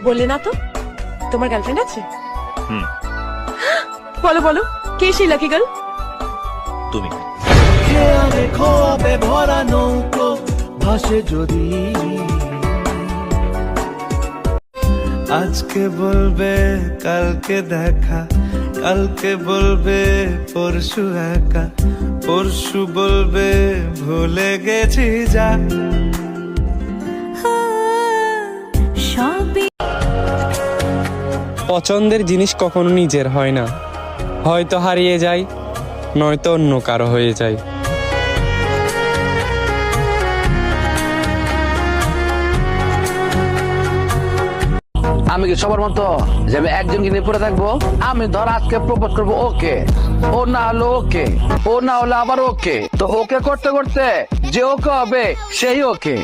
বললে না তো তোমার গার্লফ্রেন্ড আছে? হুম। বলো বলো, কে সেই লাকি গার্ল? তুমি। খেয়ালে খোয়াবে ভরা নৌকো ভাসে যদি, আজকে বলবে কালকে দেখা, কালকে বলবে পরশু একা, পরশু বলবে ভুলে গেছি যা। পছন্দের জিনিস কখনো নিজের হয় না, হয়তো হারিয়ে যায়, নয়তো অন্য কারো হয়ে যায়। আমি কি সবার মতো যে আমি একজনকে নিয়ে পড়ে থাকবো? আমি ধর আজকে প্রপোজ করবো ওকে, ও না হলো ওকে, ও না হলে আবার ওকে, তো ওকে করতে করতে যে ওকে হবে সেই ওকে।